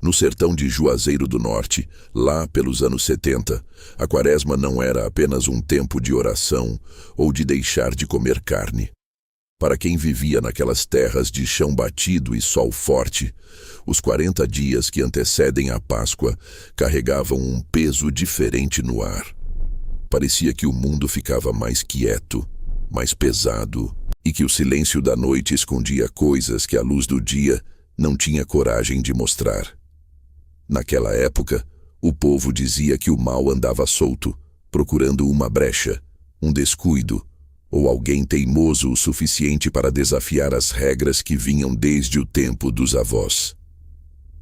No sertão de Juazeiro do Norte, lá pelos anos 70, a quaresma não era apenas um tempo de oração ou de deixar de comer carne. Para quem vivia naquelas terras de chão batido e sol forte, os 40 dias que antecedem a Páscoa carregavam um peso diferente no ar. Parecia que o mundo ficava mais quieto, mais pesado, e que o silêncio da noite escondia coisas que a luz do dia não tinha coragem de mostrar. Naquela época, o povo dizia que o mal andava solto, procurando uma brecha, um descuido, ou alguém teimoso o suficiente para desafiar as regras que vinham desde o tempo dos avós.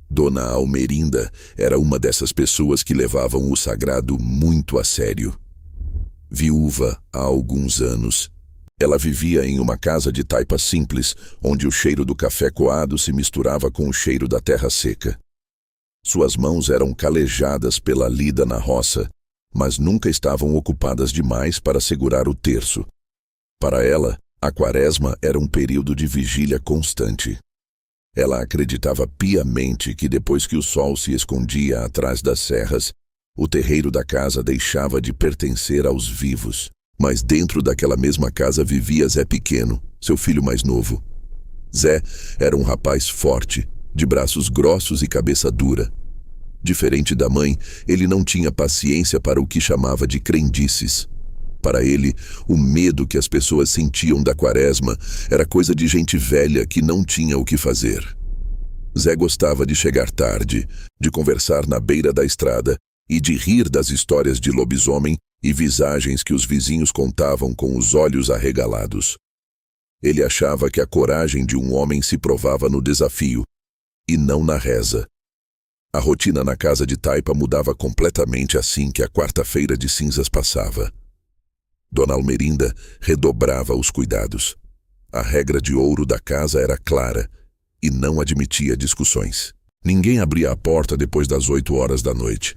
Dona Almerinda era uma dessas pessoas que levavam o sagrado muito a sério. Viúva há alguns anos, ela vivia em uma casa de taipa simples, onde o cheiro do café coado se misturava com o cheiro da terra seca. Suas mãos eram calejadas pela lida na roça, mas nunca estavam ocupadas demais para segurar o terço. Para ela, a quaresma era um período de vigília constante. Ela acreditava piamente que depois que o sol se escondia atrás das serras, o terreiro da casa deixava de pertencer aos vivos. Mas dentro daquela mesma casa vivia Zé Pequeno, seu filho mais novo. Zé era um rapaz forte, de braços grossos e cabeça dura. Diferente da mãe, ele não tinha paciência para o que chamava de crendices. Para ele, o medo que as pessoas sentiam da quaresma era coisa de gente velha que não tinha o que fazer. Zé gostava de chegar tarde, de conversar na beira da estrada e de rir das histórias de lobisomem e visagens que os vizinhos contavam com os olhos arregalados. Ele achava que a coragem de um homem se provava no desafio, e não na reza. A rotina na casa de taipa mudava completamente assim que a quarta-feira de cinzas passava. Dona Almerinda redobrava os cuidados. A regra de ouro da casa era clara e não admitia discussões. Ninguém abria a porta depois das 8 horas da noite.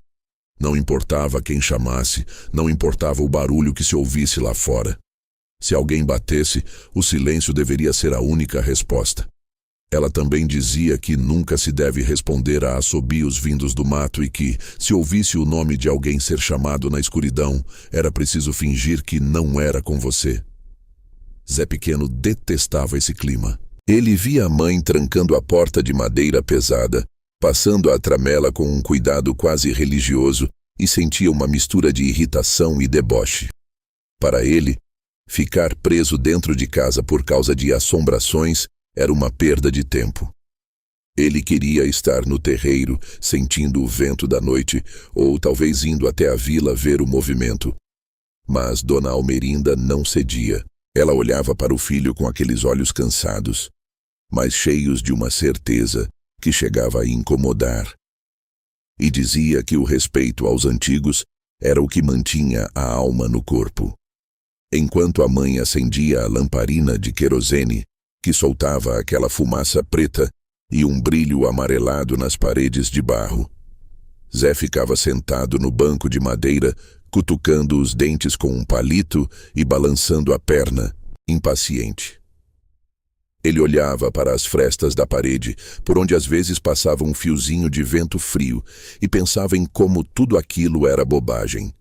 Não importava quem chamasse, não importava o barulho que se ouvisse lá fora. Se alguém batesse, o silêncio deveria ser a única resposta. Ela também dizia que nunca se deve responder a assobios vindos do mato e que, se ouvisse o nome de alguém ser chamado na escuridão, era preciso fingir que não era com você. Zé Pequeno detestava esse clima. Ele via a mãe trancando a porta de madeira pesada, passando a tramela com um cuidado quase religioso e sentia uma mistura de irritação e deboche. Para ele, ficar preso dentro de casa por causa de assombrações era uma perda de tempo. Ele queria estar no terreiro, sentindo o vento da noite, ou talvez indo até a vila ver o movimento. Mas Dona Almerinda não cedia. Ela olhava para o filho com aqueles olhos cansados, mas cheios de uma certeza que chegava a incomodar. E dizia que o respeito aos antigos era o que mantinha a alma no corpo. Enquanto a mãe acendia a lamparina de querosene, que soltava aquela fumaça preta e um brilho amarelado nas paredes de barro, Zé ficava sentado no banco de madeira, cutucando os dentes com um palito e balançando a perna, impaciente. Ele olhava para as frestas da parede, por onde às vezes passava um fiozinho de vento frio, e pensava em como tudo aquilo era bobagem.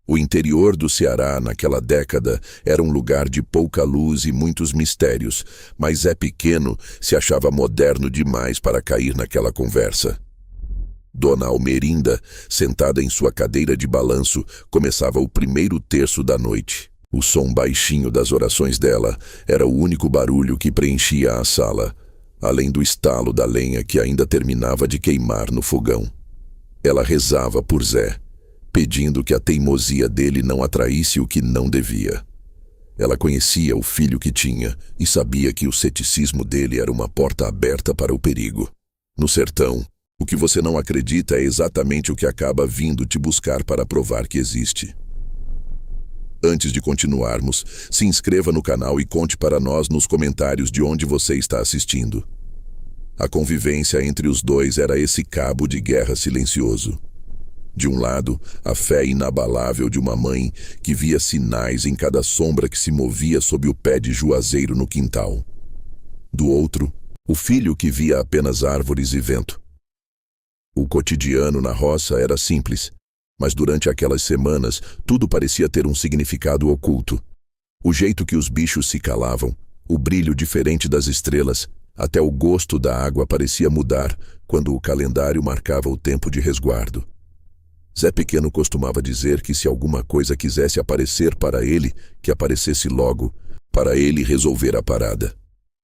O interior do Ceará, naquela década, era um lugar de pouca luz e muitos mistérios, mas Zé Pequeno se achava moderno demais para cair naquela conversa. Dona Almerinda, sentada em sua cadeira de balanço, começava o primeiro terço da noite. O som baixinho das orações dela era o único barulho que preenchia a sala, além do estalo da lenha que ainda terminava de queimar no fogão. Ela rezava por Zé, pedindo que a teimosia dele não atraísse o que não devia. Ela conhecia o filho que tinha e sabia que o ceticismo dele era uma porta aberta para o perigo. No sertão, o que você não acredita é exatamente o que acaba vindo te buscar para provar que existe. Antes de continuarmos, se inscreva no canal e conte para nós nos comentários de onde você está assistindo. A convivência entre os dois era esse cabo de guerra silencioso. De um lado, a fé inabalável de uma mãe que via sinais em cada sombra que se movia sob o pé de Juazeiro no quintal. Do outro, o filho que via apenas árvores e vento. O cotidiano na roça era simples, mas durante aquelas semanas tudo parecia ter um significado oculto. O jeito que os bichos se calavam, o brilho diferente das estrelas, até o gosto da água parecia mudar quando o calendário marcava o tempo de resguardo. Zé Pequeno costumava dizer que se alguma coisa quisesse aparecer para ele, que aparecesse logo, para ele resolver a parada.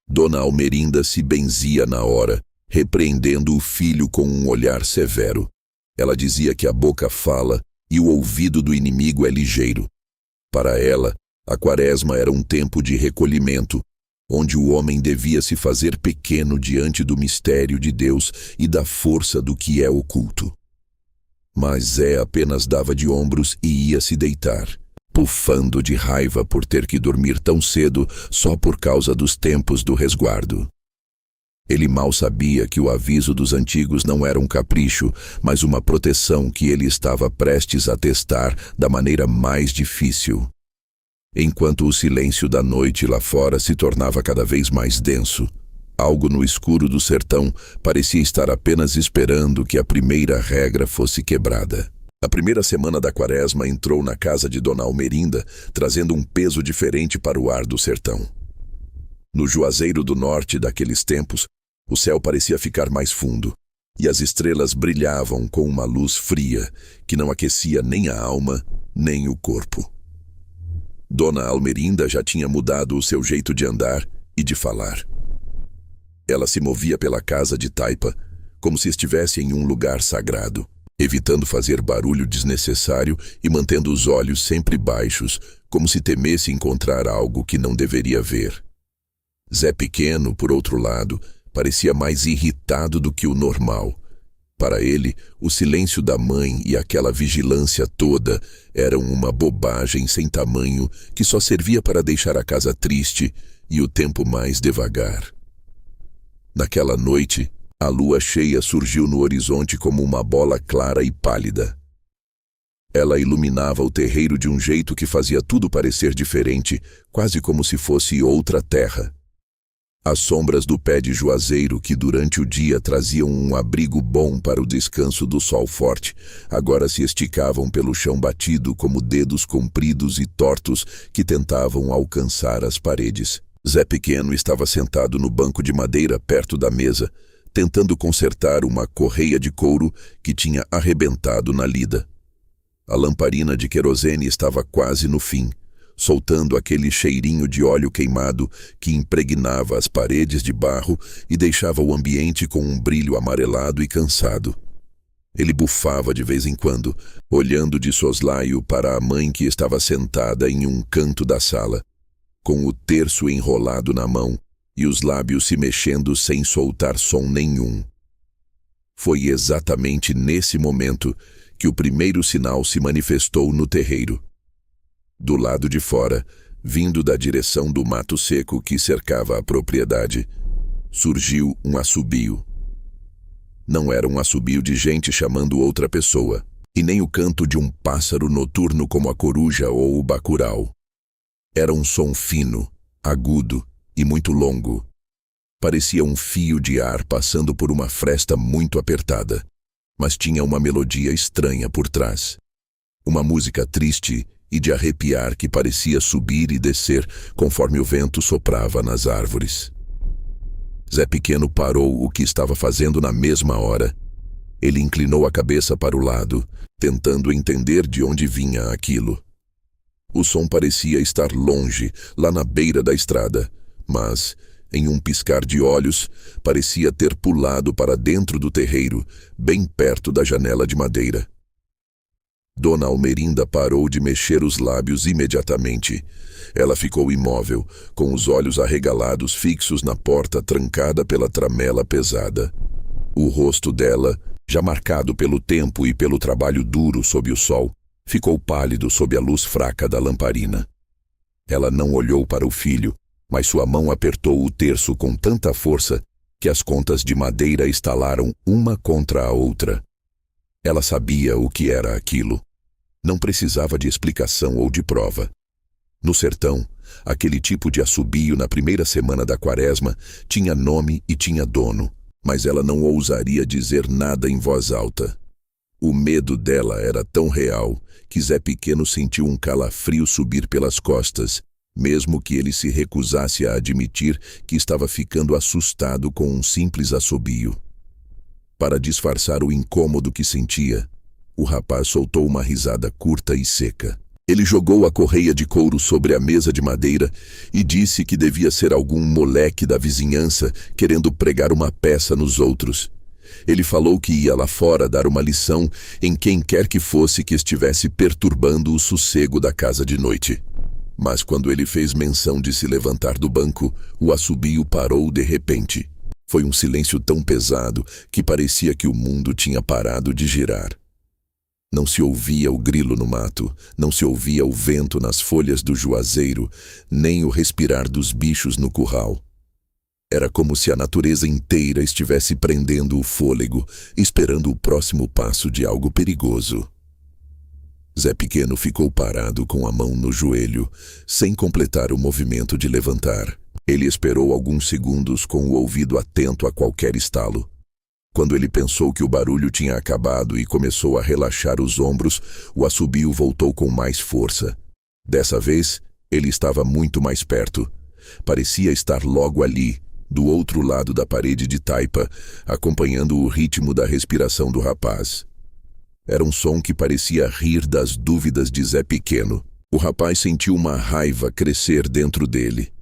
Dona Almerinda se benzia na hora, repreendendo o filho com um olhar severo. Ela dizia que a boca fala e o ouvido do inimigo é ligeiro. Para ela, a quaresma era um tempo de recolhimento, onde o homem devia se fazer pequeno diante do mistério de Deus e da força do que é oculto. Mas Zé apenas dava de ombros e ia se deitar, bufando de raiva por ter que dormir tão cedo só por causa dos tempos do resguardo. Ele mal sabia que o aviso dos antigos não era um capricho, mas uma proteção que ele estava prestes a testar da maneira mais difícil. Enquanto o silêncio da noite lá fora se tornava cada vez mais denso, algo no escuro do sertão parecia estar apenas esperando que a primeira regra fosse quebrada. A primeira semana da quaresma entrou na casa de Dona Almerinda, trazendo um peso diferente para o ar do sertão. No Juazeiro do Norte daqueles tempos, o céu parecia ficar mais fundo, e as estrelas brilhavam com uma luz fria que não aquecia nem a alma, nem o corpo. Dona Almerinda já tinha mudado o seu jeito de andar e de falar. Ela se movia pela casa de taipa, como se estivesse em um lugar sagrado, evitando fazer barulho desnecessário e mantendo os olhos sempre baixos, como se temesse encontrar algo que não deveria ver. Zé Pequeno, por outro lado, parecia mais irritado do que o normal. Para ele, o silêncio da mãe e aquela vigilância toda eram uma bobagem sem tamanho que só servia para deixar a casa triste e o tempo mais devagar. Naquela noite, a lua cheia surgiu no horizonte como uma bola clara e pálida. Ela iluminava o terreiro de um jeito que fazia tudo parecer diferente, quase como se fosse outra terra. As sombras do pé de juazeiro, que durante o dia traziam um abrigo bom para o descanso do sol forte, agora se esticavam pelo chão batido como dedos compridos e tortos que tentavam alcançar as paredes. Zé Pequeno estava sentado no banco de madeira perto da mesa, tentando consertar uma correia de couro que tinha arrebentado na lida. A lamparina de querosene estava quase no fim, soltando aquele cheirinho de óleo queimado que impregnava as paredes de barro e deixava o ambiente com um brilho amarelado e cansado. Ele bufava de vez em quando, olhando de soslaio para a mãe que estava sentada em um canto da sala, com o terço enrolado na mão e os lábios se mexendo sem soltar som nenhum. Foi exatamente nesse momento que o primeiro sinal se manifestou no terreiro. Do lado de fora, vindo da direção do mato seco que cercava a propriedade, surgiu um assobio. Não era um assobio de gente chamando outra pessoa, e nem o canto de um pássaro noturno como a coruja ou o bacurau. Era um som fino, agudo e muito longo. Parecia um fio de ar passando por uma fresta muito apertada, mas tinha uma melodia estranha por trás. Uma música triste e de arrepiar que parecia subir e descer conforme o vento soprava nas árvores. Zé Pequeno parou o que estava fazendo na mesma hora. Ele inclinou a cabeça para o lado, tentando entender de onde vinha aquilo. O som parecia estar longe, lá na beira da estrada, mas, em um piscar de olhos, parecia ter pulado para dentro do terreiro, bem perto da janela de madeira. Dona Almerinda parou de mexer os lábios imediatamente. Ela ficou imóvel, com os olhos arregalados fixos na porta trancada pela tramela pesada. O rosto dela, já marcado pelo tempo e pelo trabalho duro sob o sol, ficou pálido sob a luz fraca da lamparina. Ela não olhou para o filho, mas sua mão apertou o terço com tanta força que as contas de madeira estalaram uma contra a outra. Ela sabia o que era aquilo. Não precisava de explicação ou de prova. No sertão, aquele tipo de assobio na primeira semana da quaresma tinha nome e tinha dono, mas ela não ousaria dizer nada em voz alta. O medo dela era tão real que Zé Pequeno sentiu um calafrio subir pelas costas, mesmo que ele se recusasse a admitir que estava ficando assustado com um simples assobio. Para disfarçar o incômodo que sentia, o rapaz soltou uma risada curta e seca. Ele jogou a correia de couro sobre a mesa de madeira e disse que devia ser algum moleque da vizinhança querendo pregar uma peça nos outros. Ele falou que ia lá fora dar uma lição em quem quer que fosse que estivesse perturbando o sossego da casa de noite. Mas quando ele fez menção de se levantar do banco, o assobio parou de repente. Foi um silêncio tão pesado que parecia que o mundo tinha parado de girar. Não se ouvia o grilo no mato, não se ouvia o vento nas folhas do juazeiro, nem o respirar dos bichos no curral. Era como se a natureza inteira estivesse prendendo o fôlego, esperando o próximo passo de algo perigoso. Zé Pequeno ficou parado com a mão no joelho, sem completar o movimento de levantar. Ele esperou alguns segundos com o ouvido atento a qualquer estalo. Quando ele pensou que o barulho tinha acabado e começou a relaxar os ombros, o assobio voltou com mais força. Dessa vez, ele estava muito mais perto. Parecia estar logo ali, do outro lado da parede de taipa, acompanhando o ritmo da respiração do rapaz. Era um som que parecia rir das dúvidas de Zé Pequeno. O rapaz sentiu uma raiva crescer dentro dele,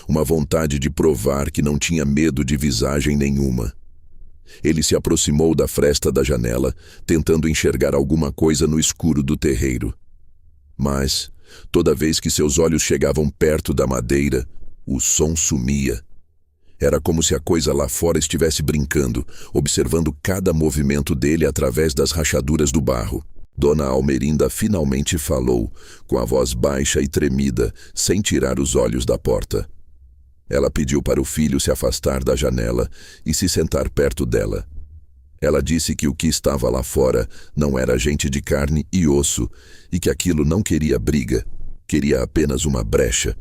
uma vontade de provar que não tinha medo de visagem nenhuma. Ele se aproximou da fresta da janela, tentando enxergar alguma coisa no escuro do terreiro. Mas, toda vez que seus olhos chegavam perto da madeira, o som sumia. Era como se a coisa lá fora estivesse brincando, observando cada movimento dele através das rachaduras do barro. Dona Almerinda finalmente falou, com a voz baixa e tremida, sem tirar os olhos da porta. Ela pediu para o filho se afastar da janela e se sentar perto dela. Ela disse que o que estava lá fora não era gente de carne e osso e que aquilo não queria briga, queria apenas uma brecha,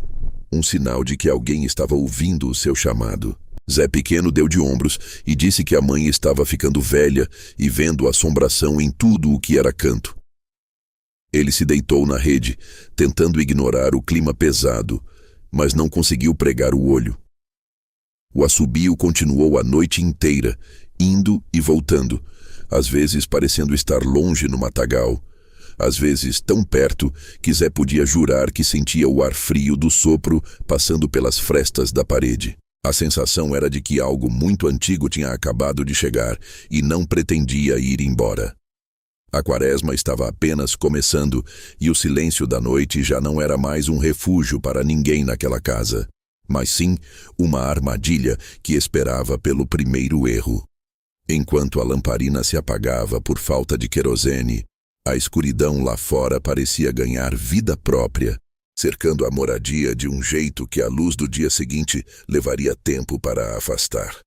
um sinal de que alguém estava ouvindo o seu chamado. Zé Pequeno deu de ombros e disse que a mãe estava ficando velha e vendo assombração em tudo o que era canto. Ele se deitou na rede, tentando ignorar o clima pesado, mas não conseguiu pregar o olho. O assobio continuou a noite inteira, indo e voltando, às vezes parecendo estar longe no matagal, às vezes tão perto que Zé podia jurar que sentia o ar frio do sopro passando pelas frestas da parede. A sensação era de que algo muito antigo tinha acabado de chegar e não pretendia ir embora. A quaresma estava apenas começando e o silêncio da noite já não era mais um refúgio para ninguém naquela casa, mas sim uma armadilha que esperava pelo primeiro erro. Enquanto a lamparina se apagava por falta de querosene, a escuridão lá fora parecia ganhar vida própria, cercando a moradia de um jeito que a luz do dia seguinte levaria tempo para afastar.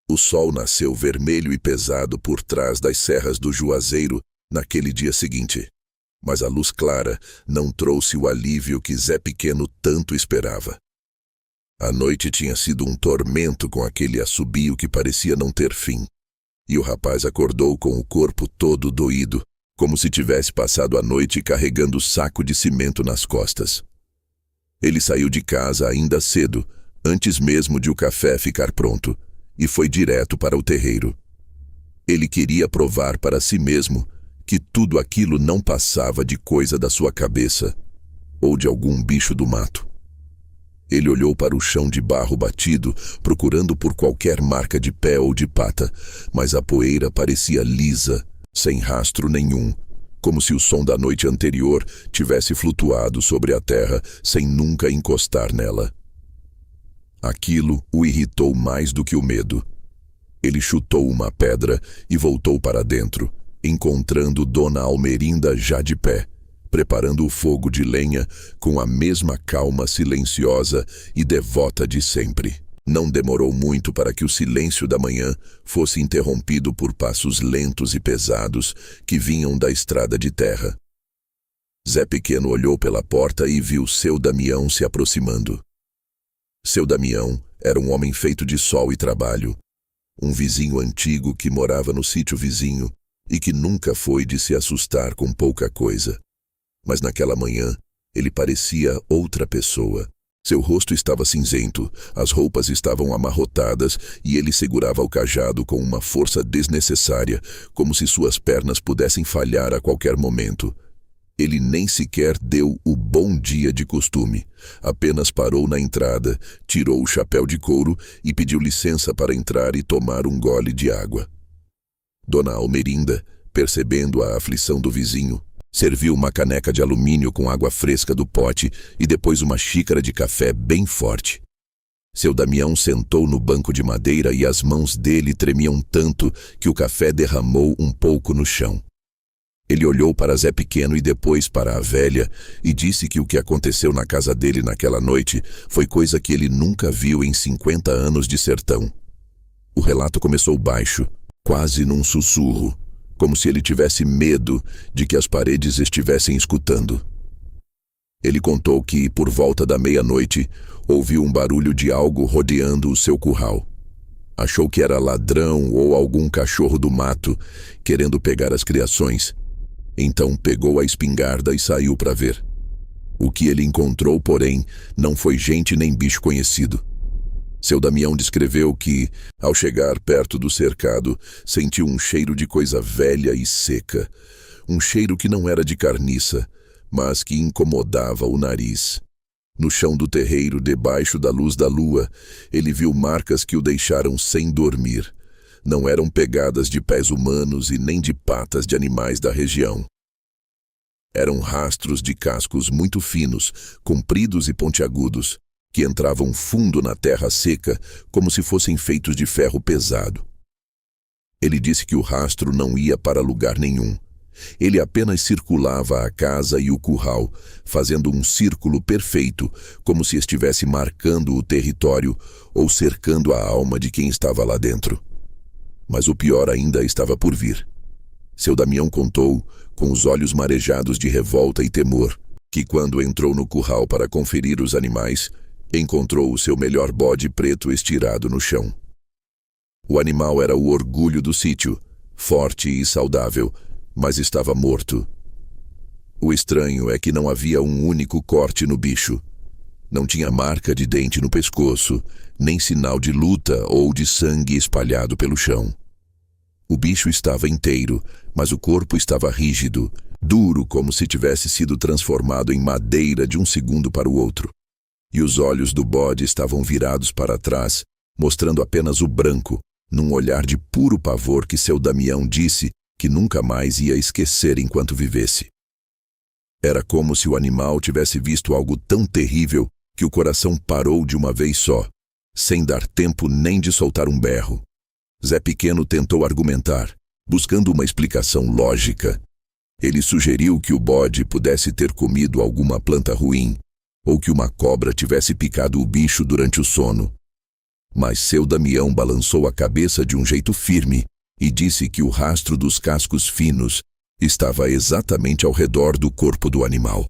O sol nasceu vermelho e pesado por trás das serras do Juazeiro naquele dia seguinte, mas a luz clara não trouxe o alívio que Zé Pequeno tanto esperava. A noite tinha sido um tormento com aquele assobio que parecia não ter fim, e o rapaz acordou com o corpo todo doído, como se tivesse passado a noite carregando saco de cimento nas costas. Ele saiu de casa ainda cedo, antes mesmo de o café ficar pronto, e foi direto para o terreiro. Ele queria provar para si mesmo que tudo aquilo não passava de coisa da sua cabeça ou de algum bicho do mato. Ele olhou para o chão de barro batido, procurando por qualquer marca de pé ou de pata, mas a poeira parecia lisa, sem rastro nenhum, como se o som da noite anterior tivesse flutuado sobre a terra sem nunca encostar nela. Aquilo o irritou mais do que o medo. Ele chutou uma pedra e voltou para dentro, encontrando Dona Almerinda já de pé, preparando o fogo de lenha com a mesma calma silenciosa e devota de sempre. Não demorou muito para que o silêncio da manhã fosse interrompido por passos lentos e pesados que vinham da estrada de terra. Zé Pequeno olhou pela porta e viu seu Damião se aproximando. Seu Damião era um homem feito de sol e trabalho. um vizinho antigo que morava no sítio vizinho e que nunca foi de se assustar com pouca coisa. Mas naquela manhã, ele parecia outra pessoa. Seu rosto estava cinzento, as roupas estavam amarrotadas e ele segurava o cajado com uma força desnecessária, como se suas pernas pudessem falhar a qualquer momento. Ele nem sequer deu o bom dia de costume. Apenas parou na entrada, tirou o chapéu de couro e pediu licença para entrar e tomar um gole de água. Dona Almerinda, percebendo a aflição do vizinho, serviu uma caneca de alumínio com água fresca do pote e depois uma xícara de café bem forte. Seu Damião sentou no banco de madeira e as mãos dele tremiam tanto que o café derramou um pouco no chão. Ele olhou para Zé Pequeno e depois para a velha e disse que o que aconteceu na casa dele naquela noite foi coisa que ele nunca viu em 50 anos de sertão. O relato começou baixo, quase num sussurro, como se ele tivesse medo de que as paredes estivessem escutando. Ele contou que, por volta da meia-noite, ouviu um barulho de algo rodeando o seu curral. Achou que era ladrão ou algum cachorro do mato querendo pegar as criações. Então pegou a espingarda e saiu para ver. O que ele encontrou, porém, não foi gente nem bicho conhecido. Seu Damião descreveu que, ao chegar perto do cercado, sentiu um cheiro de coisa velha e seca. Um cheiro que não era de carniça, mas que incomodava o nariz. No chão do terreiro, debaixo da luz da lua, ele viu marcas que o deixaram sem dormir. Não eram pegadas de pés humanos e nem de patas de animais da região. Eram rastros de cascos muito finos, compridos e pontiagudos, que entravam fundo na terra seca como se fossem feitos de ferro pesado. Ele disse que o rastro não ia para lugar nenhum. Ele apenas circulava a casa e o curral, fazendo um círculo perfeito, como se estivesse marcando o território ou cercando a alma de quem estava lá dentro. Mas o pior ainda estava por vir. Seu Damião contou, com os olhos marejados de revolta e temor, que quando entrou no curral para conferir os animais, encontrou o seu melhor bode preto estirado no chão. O animal era o orgulho do sítio, forte e saudável, mas estava morto. O estranho é que não havia um único corte no bicho. Não tinha marca de dente no pescoço, nem sinal de luta ou de sangue espalhado pelo chão. O bicho estava inteiro, mas o corpo estava rígido, duro como se tivesse sido transformado em madeira de um segundo para o outro. E os olhos do bode estavam virados para trás, mostrando apenas o branco, num olhar de puro pavor que seu Damião disse que nunca mais ia esquecer enquanto vivesse. Era como se o animal tivesse visto algo tão terrível que o coração parou de uma vez só, sem dar tempo nem de soltar um berro. Zé Pequeno tentou argumentar, buscando uma explicação lógica. Ele sugeriu que o bode pudesse ter comido alguma planta ruim, ou que uma cobra tivesse picado o bicho durante o sono. Mas seu Damião balançou a cabeça de um jeito firme e disse que o rastro dos cascos finos estava exatamente ao redor do corpo do animal.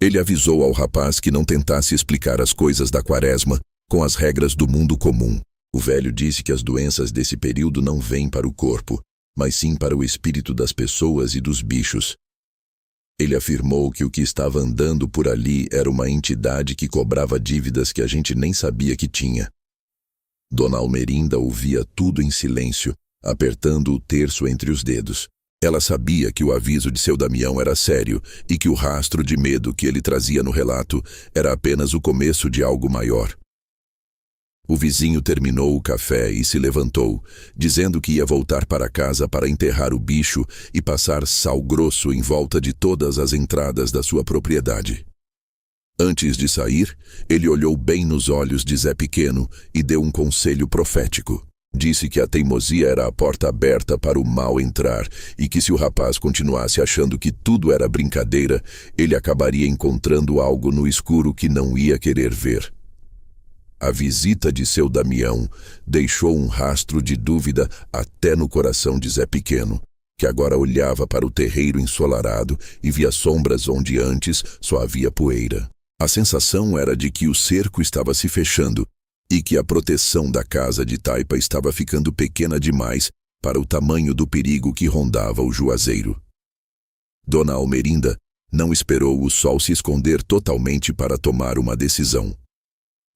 Ele avisou ao rapaz que não tentasse explicar as coisas da quaresma com as regras do mundo comum. O velho disse que as doenças desse período não vêm para o corpo, mas sim para o espírito das pessoas e dos bichos. Ele afirmou que o que estava andando por ali era uma entidade que cobrava dívidas que a gente nem sabia que tinha. Dona Almerinda ouvia tudo em silêncio, apertando o terço entre os dedos. Ela sabia que o aviso de seu Damião era sério e que o rastro de medo que ele trazia no relato era apenas o começo de algo maior. O vizinho terminou o café e se levantou, dizendo que ia voltar para casa para enterrar o bicho e passar sal grosso em volta de todas as entradas da sua propriedade. Antes de sair, ele olhou bem nos olhos de Zé Pequeno e deu um conselho profético. Disse que a teimosia era a porta aberta para o mal entrar e que se o rapaz continuasse achando que tudo era brincadeira, ele acabaria encontrando algo no escuro que não ia querer ver. A visita de seu Damião deixou um rastro de dúvida até no coração de Zé Pequeno, que agora olhava para o terreiro ensolarado e via sombras onde antes só havia poeira. A sensação era de que o cerco estava se fechando e que a proteção da casa de Taipa estava ficando pequena demais para o tamanho do perigo que rondava o Juazeiro. Dona Almerinda não esperou o sol se esconder totalmente para tomar uma decisão.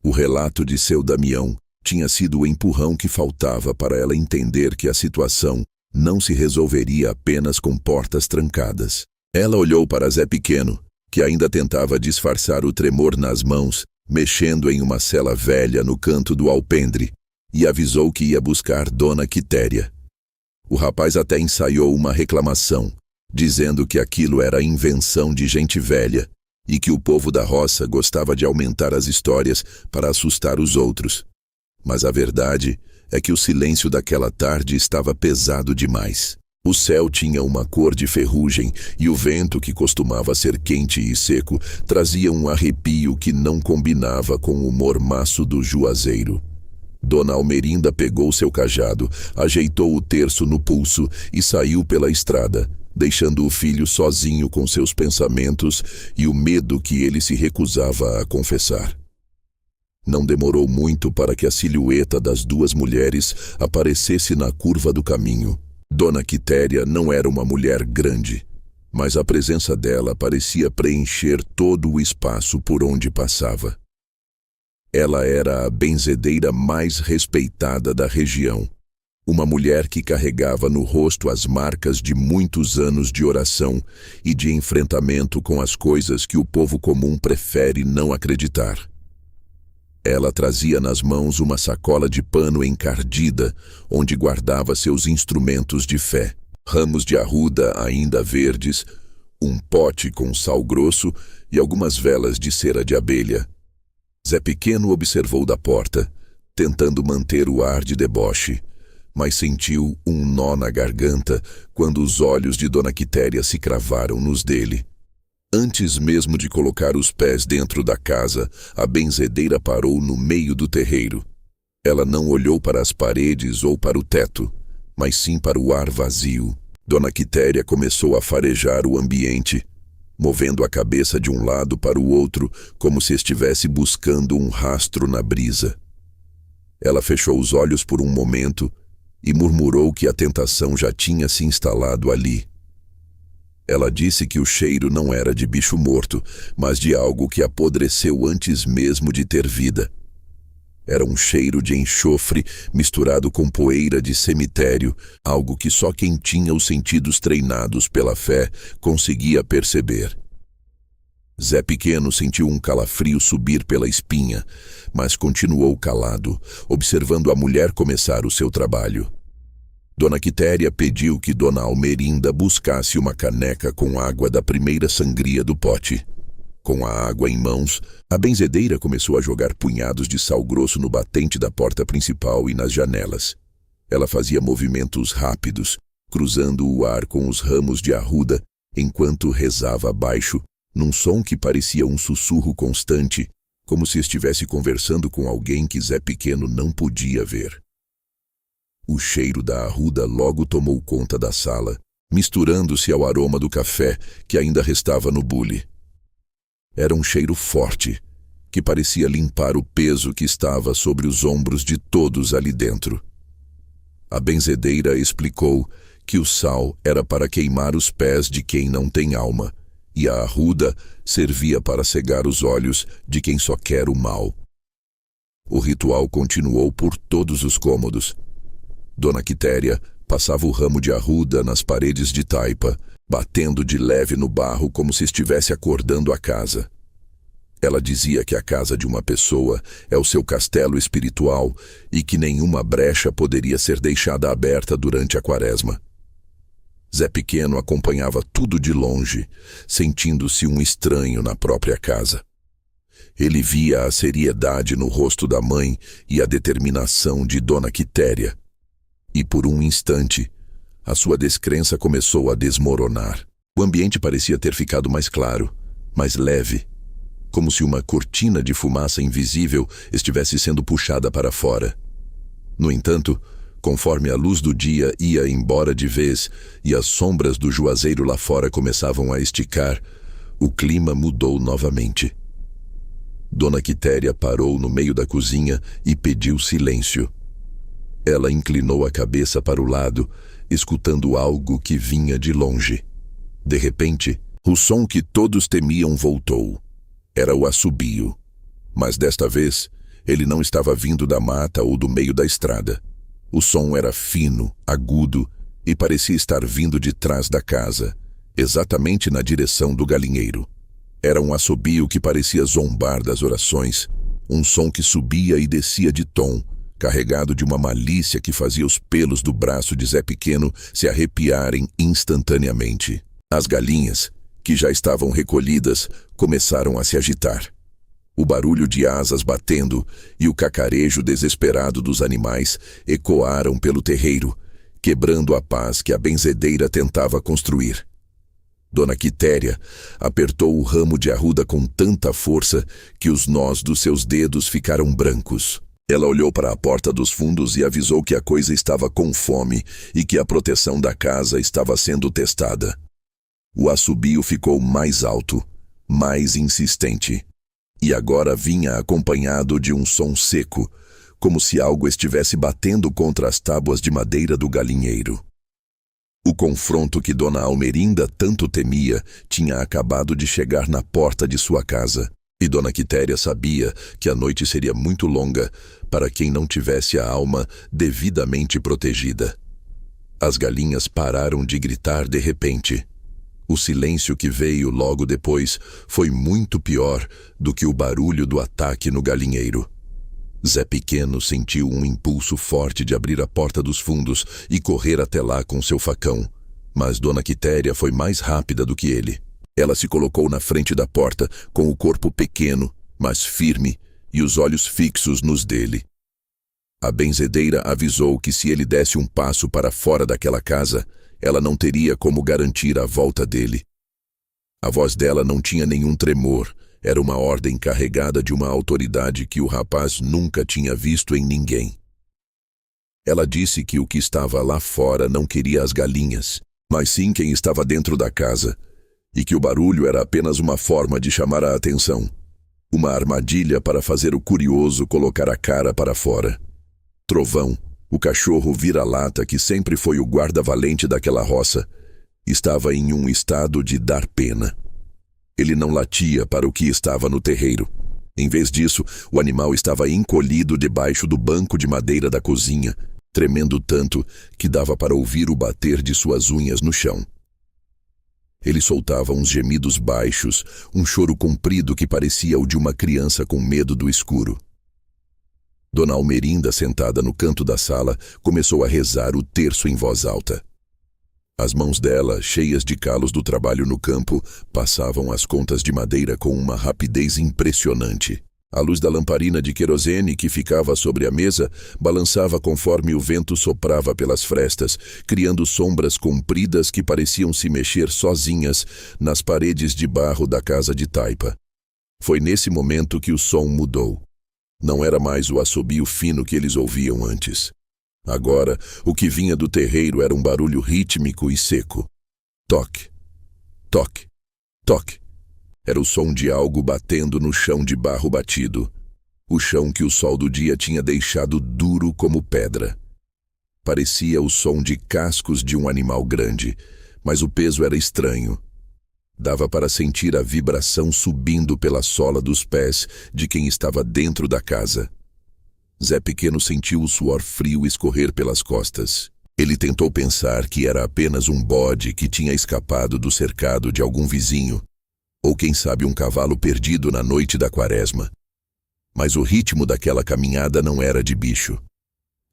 O relato de seu Damião tinha sido o empurrão que faltava para ela entender que a situação não se resolveria apenas com portas trancadas. Ela olhou para Zé Pequeno, que ainda tentava disfarçar o tremor nas mãos, mexendo em uma cela velha no canto do alpendre, e avisou que ia buscar Dona Quitéria. O rapaz até ensaiou uma reclamação, dizendo que aquilo era invenção de gente velha e que o povo da roça gostava de aumentar as histórias para assustar os outros. Mas a verdade é que o silêncio daquela tarde estava pesado demais. O céu tinha uma cor de ferrugem e o vento, que costumava ser quente e seco, trazia um arrepio que não combinava com o mormaço do Juazeiro. Dona Almerinda pegou seu cajado, ajeitou o terço no pulso e saiu pela estrada, deixando o filho sozinho com seus pensamentos e o medo que ele se recusava a confessar. Não demorou muito para que a silhueta das duas mulheres aparecesse na curva do caminho. Dona Quitéria não era uma mulher grande, mas a presença dela parecia preencher todo o espaço por onde passava. Ela era a benzedeira mais respeitada da região, uma mulher que carregava no rosto as marcas de muitos anos de oração e de enfrentamento com as coisas que o povo comum prefere não acreditar. Ela trazia nas mãos uma sacola de pano encardida, onde guardava seus instrumentos de fé, ramos de arruda ainda verdes, um pote com sal grosso e algumas velas de cera de abelha. Zé Pequeno observou da porta, tentando manter o ar de deboche, mas sentiu um nó na garganta quando os olhos de Dona Quitéria se cravaram nos dele. Antes mesmo de colocar os pés dentro da casa, a benzedeira parou no meio do terreiro. Ela não olhou para as paredes ou para o teto, mas sim para o ar vazio. Dona Quitéria começou a farejar o ambiente, movendo a cabeça de um lado para o outro, como se estivesse buscando um rastro na brisa. Ela fechou os olhos por um momento e murmurou que a tentação já tinha se instalado ali. Ela disse que o cheiro não era de bicho morto, mas de algo que apodreceu antes mesmo de ter vida. Era um cheiro de enxofre misturado com poeira de cemitério, algo que só quem tinha os sentidos treinados pela fé conseguia perceber. Zé Pequeno sentiu um calafrio subir pela espinha, mas continuou calado, observando a mulher começar o seu trabalho. Dona Quitéria pediu que Dona Almerinda buscasse uma caneca com água da primeira sangria do pote. Com a água em mãos, a benzedeira começou a jogar punhados de sal grosso no batente da porta principal e nas janelas. Ela fazia movimentos rápidos, cruzando o ar com os ramos de arruda, enquanto rezava baixo, num som que parecia um sussurro constante, como se estivesse conversando com alguém que Zé Pequeno não podia ver. O cheiro da arruda logo tomou conta da sala, misturando-se ao aroma do café que ainda restava no bule. Era um cheiro forte, que parecia limpar o peso que estava sobre os ombros de todos ali dentro. A benzedeira explicou que o sal era para queimar os pés de quem não tem alma, e a arruda servia para cegar os olhos de quem só quer o mal. O ritual continuou por todos os cômodos. Dona Quitéria passava o ramo de arruda nas paredes de taipa, batendo de leve no barro como se estivesse acordando a casa. Ela dizia que a casa de uma pessoa é o seu castelo espiritual e que nenhuma brecha poderia ser deixada aberta durante a quaresma. Zé Pequeno acompanhava tudo de longe, sentindo-se um estranho na própria casa. Ele via a seriedade no rosto da mãe e a determinação de Dona Quitéria. E por um instante, a sua descrença começou a desmoronar. O ambiente parecia ter ficado mais claro, mais leve, como se uma cortina de fumaça invisível estivesse sendo puxada para fora. No entanto, conforme a luz do dia ia embora de vez e as sombras do Juazeiro lá fora começavam a esticar, o clima mudou novamente. Dona Quitéria parou no meio da cozinha e pediu silêncio. Ela inclinou a cabeça para o lado, escutando algo que vinha de longe. De repente, o som que todos temiam voltou. Era o assobio. Mas desta vez, ele não estava vindo da mata ou do meio da estrada. O som era fino, agudo e parecia estar vindo de trás da casa, exatamente na direção do galinheiro. Era um assobio que parecia zombar das orações, um som que subia e descia de tom, carregado de uma malícia que fazia os pelos do braço de Zé Pequeno se arrepiarem instantaneamente. As galinhas, que já estavam recolhidas, começaram a se agitar. O barulho de asas batendo e o cacarejo desesperado dos animais ecoaram pelo terreiro, quebrando a paz que a benzedeira tentava construir. Dona Quitéria apertou o ramo de arruda com tanta força que os nós dos seus dedos ficaram brancos. Ela olhou para a porta dos fundos e avisou que a coisa estava com fome e que a proteção da casa estava sendo testada. O assobio ficou mais alto, mais insistente. E agora vinha acompanhado de um som seco, como se algo estivesse batendo contra as tábuas de madeira do galinheiro. O confronto que Dona Almerinda tanto temia tinha acabado de chegar na porta de sua casa, e Dona Quitéria sabia que a noite seria muito longa para quem não tivesse a alma devidamente protegida. As galinhas pararam de gritar de repente. O silêncio que veio logo depois foi muito pior do que o barulho do ataque no galinheiro. Zé Pequeno sentiu um impulso forte de abrir a porta dos fundos e correr até lá com seu facão, mas Dona Quitéria foi mais rápida do que ele. Ela se colocou na frente da porta, com o corpo pequeno, mas firme, e os olhos fixos nos dele. A benzedeira avisou que se ele desse um passo para fora daquela casa, ela não teria como garantir a volta dele. A voz dela não tinha nenhum tremor, era uma ordem carregada de uma autoridade que o rapaz nunca tinha visto em ninguém. Ela disse que o que estava lá fora não queria as galinhas, mas sim quem estava dentro da casa, e que o barulho era apenas uma forma de chamar a atenção, uma armadilha para fazer o curioso colocar a cara para fora. Trovão, o cachorro vira-lata que sempre foi o guarda-valente daquela roça, estava em um estado de dar pena. Ele não latia para o que estava no terreiro. Em vez disso, o animal estava encolhido debaixo do banco de madeira da cozinha, tremendo tanto que dava para ouvir o bater de suas unhas no chão. Ele soltava uns gemidos baixos, um choro comprido que parecia o de uma criança com medo do escuro. Dona Almerinda, sentada no canto da sala, começou a rezar o terço em voz alta. As mãos dela, cheias de calos do trabalho no campo, passavam as contas de madeira com uma rapidez impressionante. A luz da lamparina de querosene que ficava sobre a mesa balançava conforme o vento soprava pelas frestas, criando sombras compridas que pareciam se mexer sozinhas nas paredes de barro da casa de taipa. Foi nesse momento que o som mudou. Não era mais o assobio fino que eles ouviam antes. Agora, o que vinha do terreiro era um barulho rítmico e seco. Toque, toque, toque. Era o som de algo batendo no chão de barro batido, o chão que o sol do dia tinha deixado duro como pedra. Parecia o som de cascos de um animal grande, mas o peso era estranho. Dava para sentir a vibração subindo pela sola dos pés de quem estava dentro da casa. Zé Pequeno sentiu o suor frio escorrer pelas costas. Ele tentou pensar que era apenas um bode que tinha escapado do cercado de algum vizinho, ou quem sabe um cavalo perdido na noite da quaresma. Mas o ritmo daquela caminhada não era de bicho.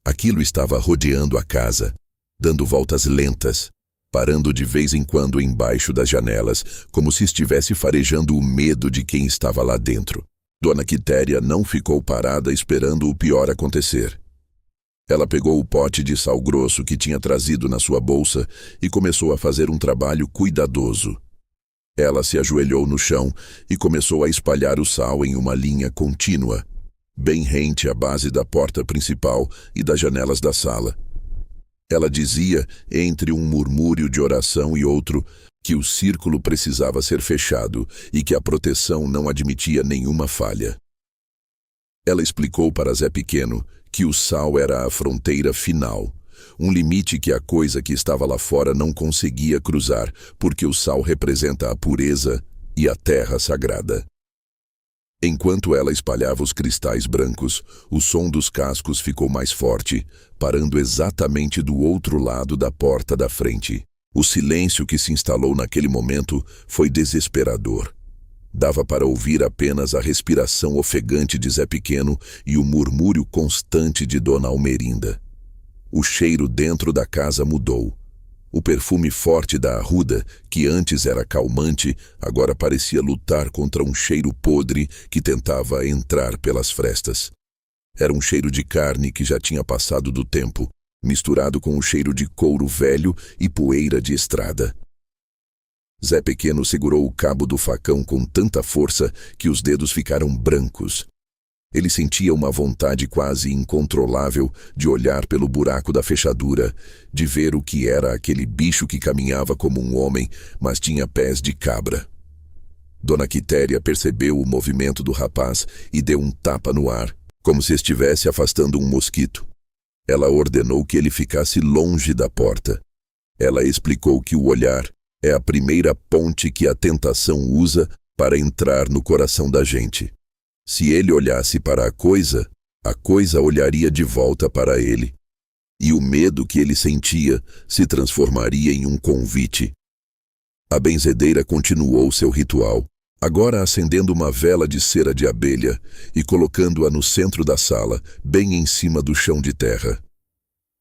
Aquilo estava rodeando a casa, dando voltas lentas, parando de vez em quando embaixo das janelas, como se estivesse farejando o medo de quem estava lá dentro. Dona Quitéria não ficou parada esperando o pior acontecer. Ela pegou o pote de sal grosso que tinha trazido na sua bolsa e começou a fazer um trabalho cuidadoso. Ela se ajoelhou no chão e começou a espalhar o sal em uma linha contínua, bem rente à base da porta principal e das janelas da sala. Ela dizia, entre um murmúrio de oração e outro, que o círculo precisava ser fechado e que a proteção não admitia nenhuma falha. Ela explicou para Zé Pequeno que o sal era a fronteira final, um limite que a coisa que estava lá fora não conseguia cruzar, porque o sal representa a pureza e a terra sagrada. Enquanto ela espalhava os cristais brancos, o som dos cascos ficou mais forte, parando exatamente do outro lado da porta da frente. O silêncio que se instalou naquele momento foi desesperador. Dava para ouvir apenas a respiração ofegante de Zé Pequeno e o murmúrio constante de Dona Almerinda. O cheiro dentro da casa mudou. O perfume forte da arruda, que antes era calmante, agora parecia lutar contra um cheiro podre que tentava entrar pelas frestas. Era um cheiro de carne que já tinha passado do tempo, misturado com o cheiro de couro velho e poeira de estrada. Zé Pequeno segurou o cabo do facão com tanta força que os dedos ficaram brancos. Ele sentia uma vontade quase incontrolável de olhar pelo buraco da fechadura, de ver o que era aquele bicho que caminhava como um homem, mas tinha pés de cabra. Dona Quitéria percebeu o movimento do rapaz e deu um tapa no ar, como se estivesse afastando um mosquito. Ela ordenou que ele ficasse longe da porta. Ela explicou que o olhar é a primeira ponte que a tentação usa para entrar no coração da gente. Se ele olhasse para a coisa olharia de volta para ele. E o medo que ele sentia se transformaria em um convite. A benzedeira continuou seu ritual, agora acendendo uma vela de cera de abelha e colocando-a no centro da sala, bem em cima do chão de terra.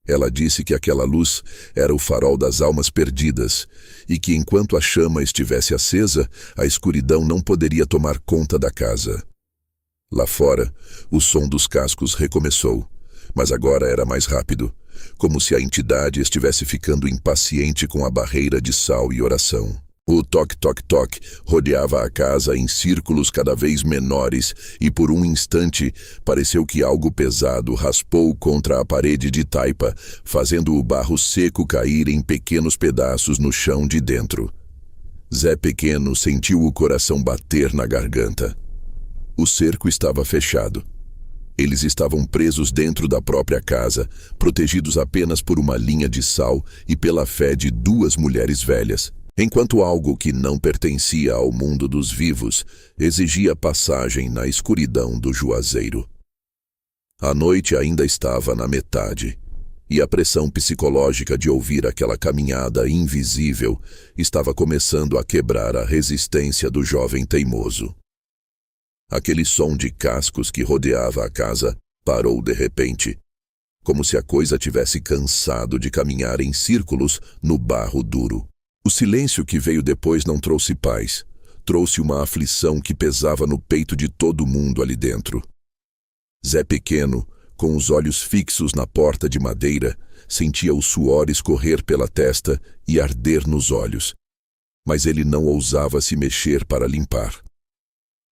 Ela disse que aquela luz era o farol das almas perdidas e que enquanto a chama estivesse acesa, a escuridão não poderia tomar conta da casa. Lá fora, o som dos cascos recomeçou, mas agora era mais rápido, como se a entidade estivesse ficando impaciente com a barreira de sal e oração. O toque-toque-toque rodeava a casa em círculos cada vez menores e por um instante pareceu que algo pesado raspou contra a parede de taipa, fazendo o barro seco cair em pequenos pedaços no chão de dentro. Zé Pequeno sentiu o coração bater na garganta. O cerco estava fechado. Eles estavam presos dentro da própria casa, protegidos apenas por uma linha de sal e pela fé de duas mulheres velhas, enquanto algo que não pertencia ao mundo dos vivos exigia passagem na escuridão do Juazeiro. A noite ainda estava na metade, e a pressão psicológica de ouvir aquela caminhada invisível estava começando a quebrar a resistência do jovem teimoso. Aquele som de cascos que rodeava a casa parou de repente, como se a coisa tivesse cansado de caminhar em círculos no barro duro. O silêncio que veio depois não trouxe paz, trouxe uma aflição que pesava no peito de todo mundo ali dentro. Zé Pequeno, com os olhos fixos na porta de madeira, sentia o suor escorrer pela testa e arder nos olhos, mas ele não ousava se mexer para limpar.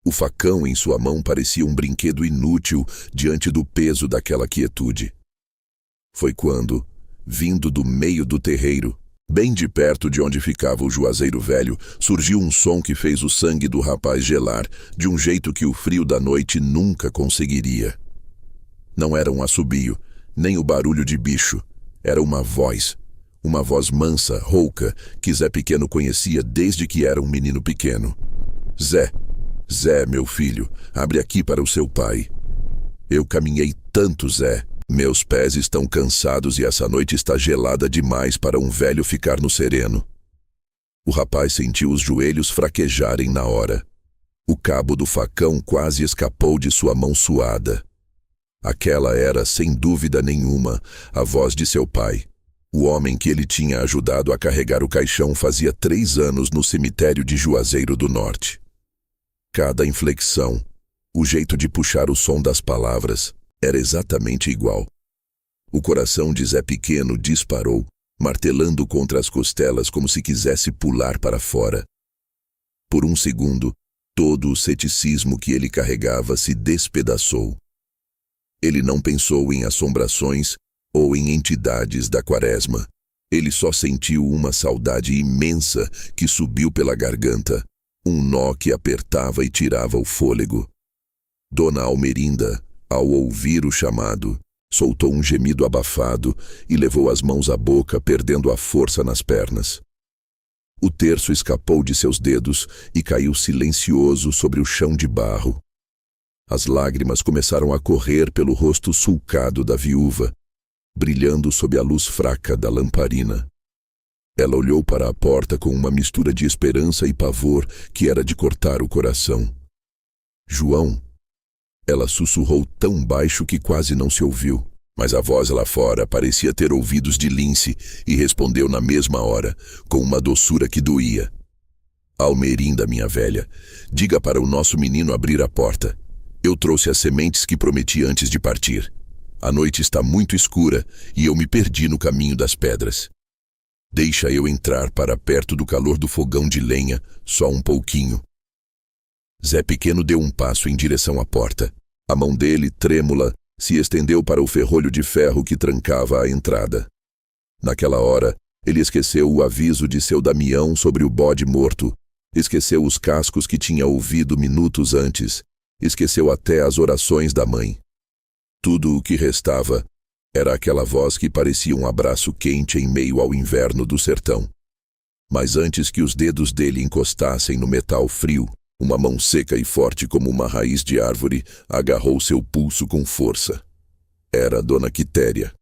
O facão em sua mão parecia um brinquedo inútil diante do peso daquela quietude. Foi quando, vindo do meio do terreiro, bem de perto de onde ficava o Juazeiro Velho, surgiu um som que fez o sangue do rapaz gelar de um jeito que o frio da noite nunca conseguiria. Não era um assobio, nem o barulho de bicho. Era uma voz mansa, rouca, que Zé Pequeno conhecia desde que era um menino pequeno. Zé, meu filho, abre aqui para o seu pai. Eu caminhei tanto, Zé. Meus pés estão cansados e essa noite está gelada demais para um velho ficar no sereno. O rapaz sentiu os joelhos fraquejarem na hora. O cabo do facão quase escapou de sua mão suada. Aquela era, sem dúvida nenhuma, a voz de seu pai. O homem que ele tinha ajudado a carregar o caixão fazia 3 anos no cemitério de Juazeiro do Norte. Cada inflexão, o jeito de puxar o som das palavras, era exatamente igual. O coração de Zé Pequeno disparou, martelando contra as costelas como se quisesse pular para fora. Por um segundo, todo o ceticismo que ele carregava se despedaçou. Ele não pensou em assombrações ou em entidades da quaresma. Ele só sentiu uma saudade imensa que subiu pela garganta, um nó que apertava e tirava o fôlego. Dona Almerinda, Ao ouvir o chamado, soltou um gemido abafado e levou as mãos à boca, perdendo a força nas pernas. O terço escapou de seus dedos e caiu silencioso sobre o chão de barro. As lágrimas começaram a correr pelo rosto sulcado da viúva, brilhando sob a luz fraca da lamparina. Ela olhou para a porta com uma mistura de esperança e pavor que era de cortar o coração. João! Ela sussurrou tão baixo que quase não se ouviu, mas a voz lá fora parecia ter ouvidos de lince e respondeu na mesma hora, com uma doçura que doía. Almerinda, minha velha, diga para o nosso menino abrir a porta. Eu trouxe as sementes que prometi antes de partir. A noite está muito escura e eu me perdi no caminho das pedras. Deixa eu entrar para perto do calor do fogão de lenha, só um pouquinho. Zé Pequeno deu um passo em direção à porta. A mão dele, trêmula, se estendeu para o ferrolho de ferro que trancava a entrada. Naquela hora, ele esqueceu o aviso de seu Damião sobre o bode morto, esqueceu os cascos que tinha ouvido minutos antes, esqueceu até as orações da mãe. Tudo o que restava era aquela voz que parecia um abraço quente em meio ao inverno do sertão. Mas antes que os dedos dele encostassem no metal frio, uma mão seca e forte como uma raiz de árvore agarrou seu pulso com força. Era Dona Quitéria.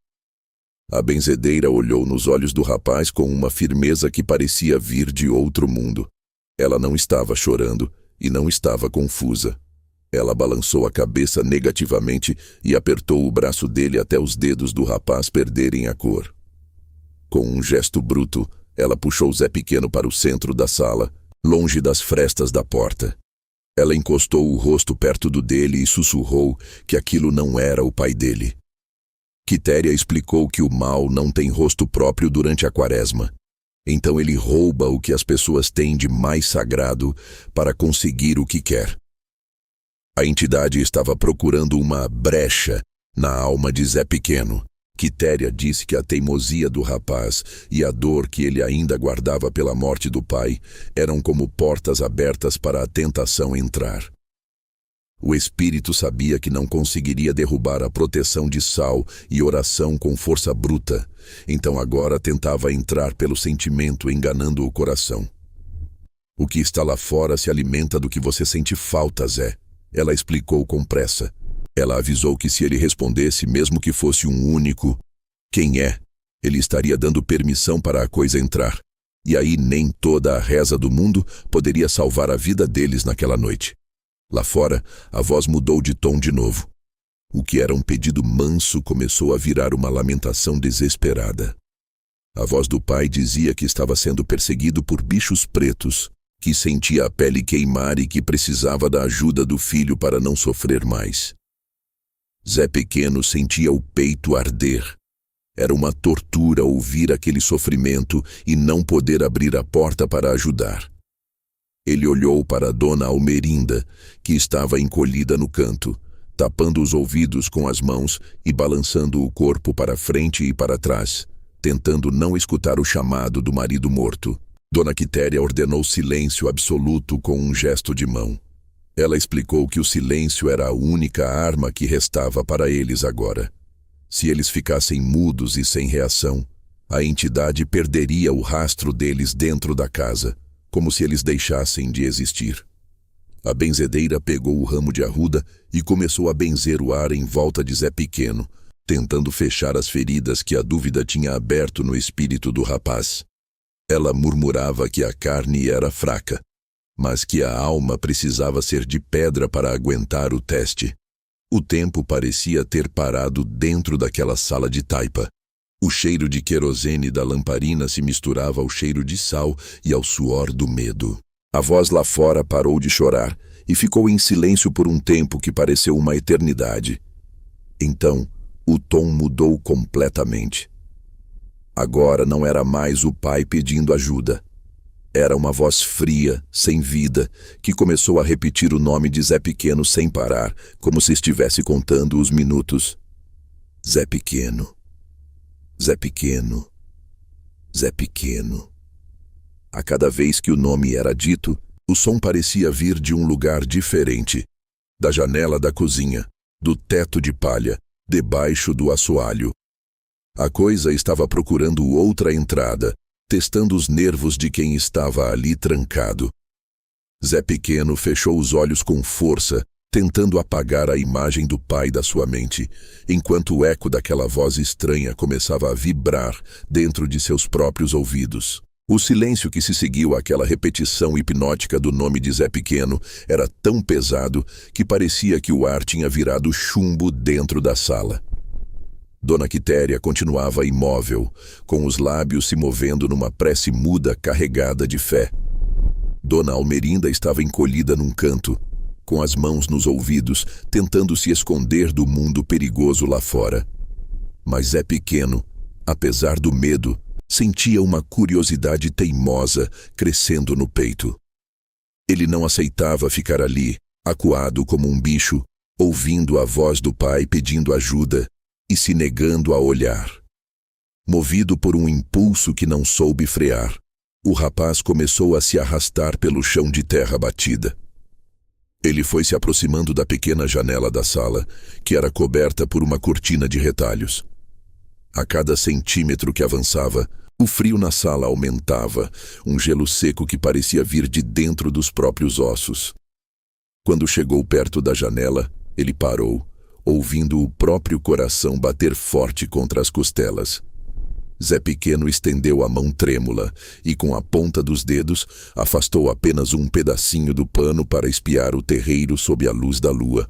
A benzedeira olhou nos olhos do rapaz com uma firmeza que parecia vir de outro mundo. Ela não estava chorando e não estava confusa. Ela balançou a cabeça negativamente e apertou o braço dele até os dedos do rapaz perderem a cor. Com um gesto bruto, ela puxou Zé Pequeno para o centro da sala, longe das frestas da porta. Ela encostou o rosto perto do dele e sussurrou que aquilo não era o pai dele. Quitéria explicou que o mal não tem rosto próprio durante a quaresma. Então ele rouba o que as pessoas têm de mais sagrado para conseguir o que quer. A entidade estava procurando uma brecha na alma de Zé Pequeno. Quitéria disse que a teimosia do rapaz e a dor que ele ainda guardava pela morte do pai eram como portas abertas para a tentação entrar. O espírito sabia que não conseguiria derrubar a proteção de sal e oração com força bruta, então agora tentava entrar pelo sentimento, enganando o coração. O que está lá fora se alimenta do que você sente falta, Zé. Ela explicou com pressa. Ela avisou que se ele respondesse, mesmo que fosse um único "quem é?", ele estaria dando permissão para a coisa entrar. E aí nem toda a reza do mundo poderia salvar a vida deles naquela noite. Lá fora, a voz mudou de tom de novo. O que era um pedido manso começou a virar uma lamentação desesperada. A voz do pai dizia que estava sendo perseguido por bichos pretos, que sentia a pele queimar e que precisava da ajuda do filho para não sofrer mais. Zé Pequeno sentia o peito arder. Era uma tortura ouvir aquele sofrimento e não poder abrir a porta para ajudar. Ele olhou para Dona Almerinda, que estava encolhida no canto, tapando os ouvidos com as mãos e balançando o corpo para frente e para trás, tentando não escutar o chamado do marido morto. Dona Quitéria ordenou silêncio absoluto com um gesto de mão. Ela explicou que o silêncio era a única arma que restava para eles agora. Se eles ficassem mudos e sem reação, a entidade perderia o rastro deles dentro da casa, como se eles deixassem de existir. A benzedeira pegou o ramo de arruda e começou a benzer o ar em volta de Zé Pequeno, tentando fechar as feridas que a dúvida tinha aberto no espírito do rapaz. Ela murmurava que a carne era fraca, mas que a alma precisava ser de pedra para aguentar o teste. O tempo parecia ter parado dentro daquela sala de taipa. O cheiro de querosene da lamparina se misturava ao cheiro de sal e ao suor do medo. A voz lá fora parou de chorar e ficou em silêncio por um tempo que pareceu uma eternidade. Então, o tom mudou completamente. Agora não era mais o pai pedindo ajuda. Era uma voz fria, sem vida, que começou a repetir o nome de Zé Pequeno sem parar, como se estivesse contando os minutos. Zé Pequeno. Zé Pequeno. Zé Pequeno. A cada vez que o nome era dito, o som parecia vir de um lugar diferente. Da janela da cozinha, do teto de palha, debaixo do assoalho. A coisa estava procurando outra entrada, testando os nervos de quem estava ali trancado. Zé Pequeno fechou os olhos com força, tentando apagar a imagem do pai da sua mente, enquanto o eco daquela voz estranha começava a vibrar dentro de seus próprios ouvidos. O silêncio que se seguiu àquela repetição hipnótica do nome de Zé Pequeno era tão pesado que parecia que o ar tinha virado chumbo dentro da sala. Dona Quitéria continuava imóvel, com os lábios se movendo numa prece muda carregada de fé. Dona Almerinda estava encolhida num canto, com as mãos nos ouvidos, tentando se esconder do mundo perigoso lá fora. Mas Zé Pequeno, apesar do medo, sentia uma curiosidade teimosa crescendo no peito. Ele não aceitava ficar ali, acuado como um bicho, ouvindo a voz do pai pedindo ajuda e se negando a olhar. Movido por um impulso que não soube frear, o rapaz começou a se arrastar pelo chão de terra batida. Ele foi se aproximando da pequena janela da sala, que era coberta por uma cortina de retalhos. A cada centímetro que avançava, o frio na sala aumentava, um gelo seco que parecia vir de dentro dos próprios ossos. Quando chegou perto da janela, ele parou, ouvindo o próprio coração bater forte contra as costelas. Zé Pequeno estendeu a mão trêmula e, com a ponta dos dedos, afastou apenas um pedacinho do pano para espiar o terreiro sob a luz da lua.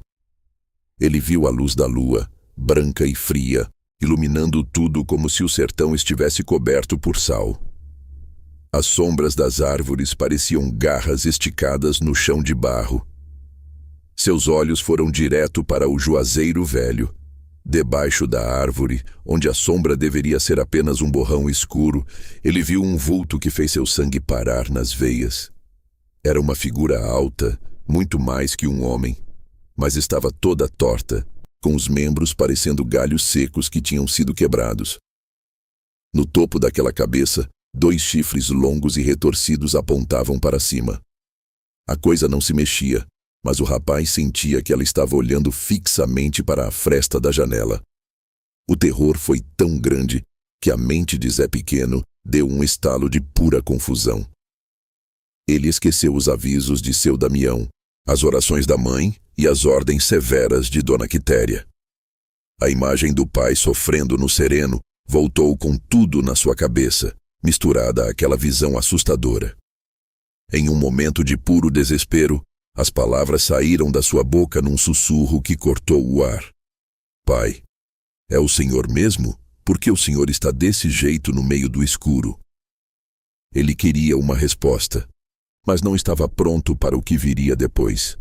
Ele viu a luz da lua, branca e fria, iluminando tudo como se o sertão estivesse coberto por sal. As sombras das árvores pareciam garras esticadas no chão de barro. Seus olhos foram direto para o juazeiro velho. Debaixo da árvore, onde a sombra deveria ser apenas um borrão escuro, ele viu um vulto que fez seu sangue parar nas veias. Era uma figura alta, muito mais que um homem, mas estava toda torta, com os membros parecendo galhos secos que tinham sido quebrados. No topo daquela cabeça, 2 chifres longos e retorcidos apontavam para cima. A coisa não se mexia, mas o rapaz sentia que ela estava olhando fixamente para a fresta da janela. O terror foi tão grande que a mente de Zé Pequeno deu um estalo de pura confusão. Ele esqueceu os avisos de seu Damião, as orações da mãe e as ordens severas de Dona Quitéria. A imagem do pai sofrendo no sereno voltou com tudo na sua cabeça, misturada àquela visão assustadora. Em um momento de puro desespero, as palavras saíram da sua boca num sussurro que cortou o ar. Pai, é o senhor mesmo? Por que o senhor está desse jeito no meio do escuro? Ele queria uma resposta, mas não estava pronto para o que viria depois.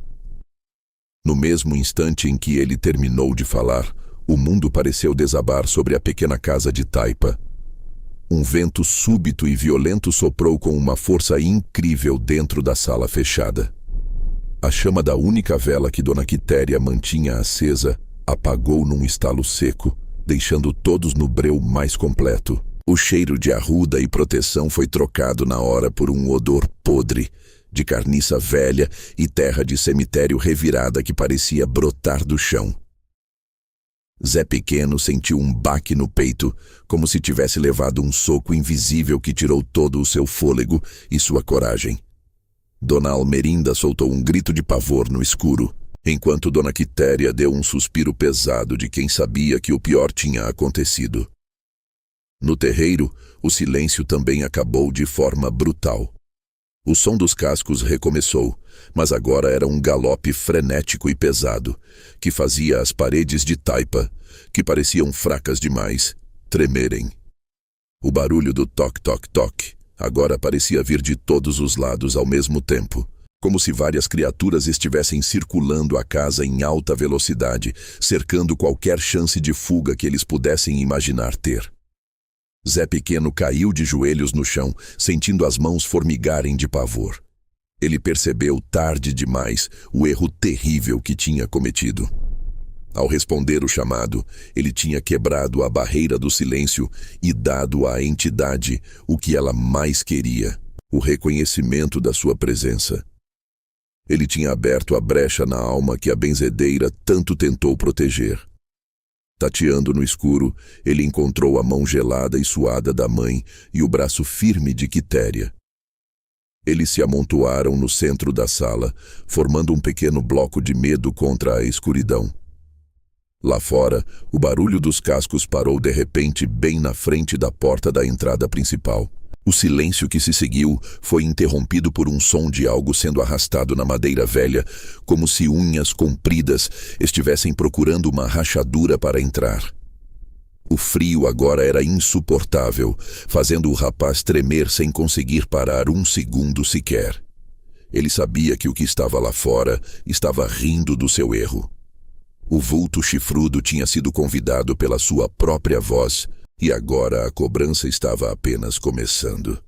No mesmo instante em que ele terminou de falar, o mundo pareceu desabar sobre a pequena casa de taipa. Um vento súbito e violento soprou com uma força incrível dentro da sala fechada. A chama da única vela que Dona Quitéria mantinha acesa apagou num estalo seco, deixando todos no breu mais completo. O cheiro de arruda e proteção foi trocado na hora por um odor podre, de carniça velha e terra de cemitério revirada que parecia brotar do chão. Zé Pequeno sentiu um baque no peito, como se tivesse levado um soco invisível que tirou todo o seu fôlego e sua coragem. Dona Almerinda soltou um grito de pavor no escuro, enquanto Dona Quitéria deu um suspiro pesado de quem sabia que o pior tinha acontecido. No terreiro, o silêncio também acabou de forma brutal. O som dos cascos recomeçou, mas agora era um galope frenético e pesado, que fazia as paredes de taipa, que pareciam fracas demais, tremerem. O barulho do toc-toc-toc agora parecia vir de todos os lados ao mesmo tempo, como se várias criaturas estivessem circulando a casa em alta velocidade, cercando qualquer chance de fuga que eles pudessem imaginar ter. Zé Pequeno caiu de joelhos no chão, sentindo as mãos formigarem de pavor. Ele percebeu tarde demais o erro terrível que tinha cometido. Ao responder o chamado, ele tinha quebrado a barreira do silêncio e dado à entidade o que ela mais queria, o reconhecimento da sua presença. Ele tinha aberto a brecha na alma que a benzedeira tanto tentou proteger. Tateando no escuro, ele encontrou a mão gelada e suada da mãe e o braço firme de Quitéria. Eles se amontoaram no centro da sala, formando um pequeno bloco de medo contra a escuridão. Lá fora, o barulho dos cascos parou de repente bem na frente da porta da entrada principal. O silêncio que se seguiu foi interrompido por um som de algo sendo arrastado na madeira velha, como se unhas compridas estivessem procurando uma rachadura para entrar. O frio agora era insuportável, fazendo o rapaz tremer sem conseguir parar um segundo sequer. Ele sabia que o que estava lá fora estava rindo do seu erro. O vulto chifrudo tinha sido convidado pela sua própria voz, e agora a cobrança estava apenas começando.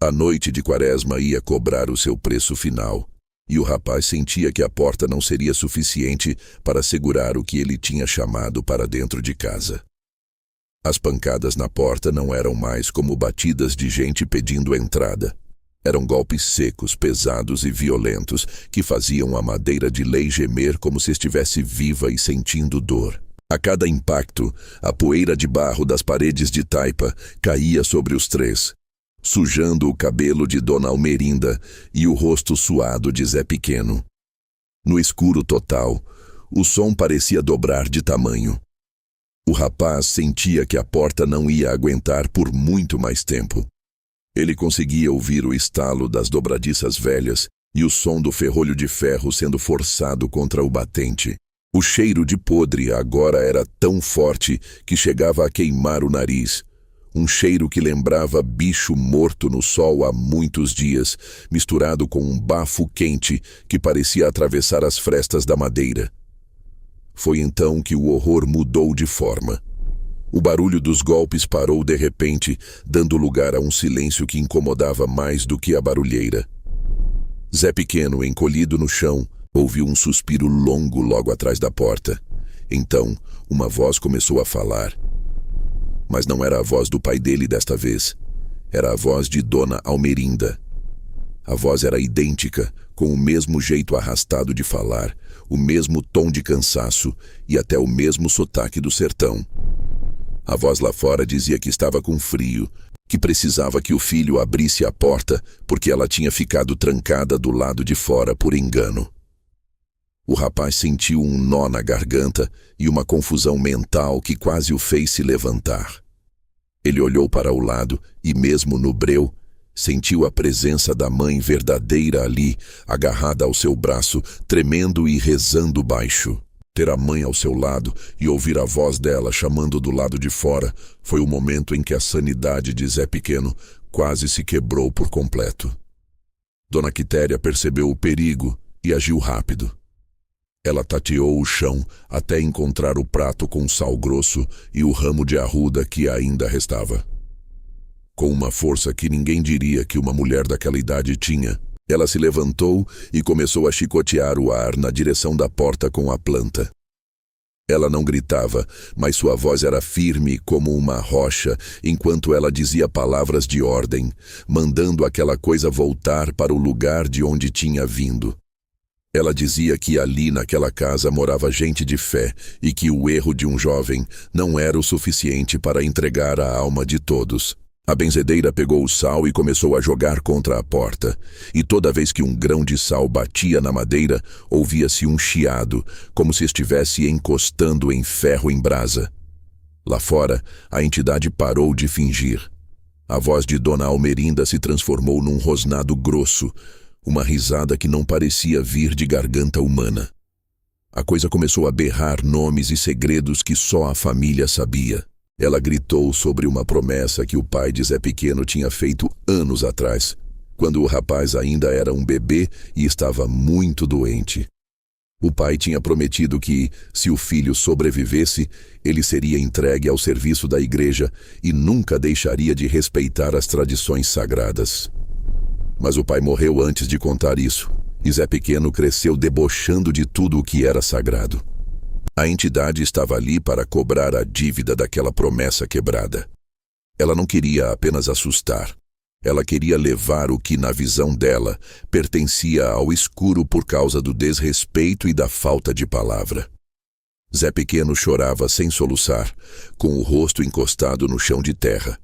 A noite de Quaresma ia cobrar o seu preço final, e o rapaz sentia que a porta não seria suficiente para segurar o que ele tinha chamado para dentro de casa. As pancadas na porta não eram mais como batidas de gente pedindo entrada. Eram golpes secos, pesados e violentos que faziam a madeira de lei gemer como se estivesse viva e sentindo dor. A cada impacto, a poeira de barro das paredes de taipa caía sobre os três, sujando o cabelo de Dona Almerinda e o rosto suado de Zé Pequeno. No escuro total, o som parecia dobrar de tamanho. O rapaz sentia que a porta não ia aguentar por muito mais tempo. Ele conseguia ouvir o estalo das dobradiças velhas e o som do ferrolho de ferro sendo forçado contra o batente. O cheiro de podre agora era tão forte que chegava a queimar o nariz. Um cheiro que lembrava bicho morto no sol há muitos dias, misturado com um bafo quente que parecia atravessar as frestas da madeira. Foi então que o horror mudou de forma. O barulho dos golpes parou de repente, dando lugar a um silêncio que incomodava mais do que a barulheira. Zé Pequeno, encolhido no chão, ouviu um suspiro longo logo atrás da porta. Então, uma voz começou a falar. Mas não era a voz do pai dele desta vez. Era a voz de Dona Almerinda. A voz era idêntica, com o mesmo jeito arrastado de falar, o mesmo tom de cansaço e até o mesmo sotaque do sertão. A voz lá fora dizia que estava com frio, que precisava que o filho abrisse a porta porque ela tinha ficado trancada do lado de fora por engano. O rapaz sentiu um nó na garganta e uma confusão mental que quase o fez se levantar. Ele olhou para o lado e, mesmo no breu, sentiu a presença da mãe verdadeira ali, agarrada ao seu braço, tremendo e rezando baixo. Ter a mãe ao seu lado e ouvir a voz dela chamando do lado de fora foi o momento em que a sanidade de Zé Pequeno quase se quebrou por completo. Dona Quitéria percebeu o perigo e agiu rápido. Ela tateou o chão até encontrar o prato com sal grosso e o ramo de arruda que ainda restava. Com uma força que ninguém diria que uma mulher daquela idade tinha, ela se levantou e começou a chicotear o ar na direção da porta com a planta. Ela não gritava, mas sua voz era firme como uma rocha, enquanto ela dizia palavras de ordem, mandando aquela coisa voltar para o lugar de onde tinha vindo. Ela dizia que ali naquela casa morava gente de fé e que o erro de um jovem não era o suficiente para entregar a alma de todos. A benzedeira pegou o sal e começou a jogar contra a porta, e toda vez que um grão de sal batia na madeira, ouvia-se um chiado, como se estivesse encostando em ferro em brasa. Lá fora, a entidade parou de fingir. A voz de Dona Almerinda se transformou num rosnado grosso, uma risada que não parecia vir de garganta humana. A coisa começou a berrar nomes e segredos que só a família sabia. Ela gritou sobre uma promessa que o pai de Zé Pequeno tinha feito anos atrás, quando o rapaz ainda era um bebê e estava muito doente. O pai tinha prometido que, se o filho sobrevivesse, ele seria entregue ao serviço da igreja e nunca deixaria de respeitar as tradições sagradas. Mas o pai morreu antes de contar isso, e Zé Pequeno cresceu debochando de tudo o que era sagrado. A entidade estava ali para cobrar a dívida daquela promessa quebrada. Ela não queria apenas assustar. Ela queria levar o que, na visão dela, pertencia ao escuro por causa do desrespeito e da falta de palavra. Zé Pequeno chorava sem soluçar, com o rosto encostado no chão de terra.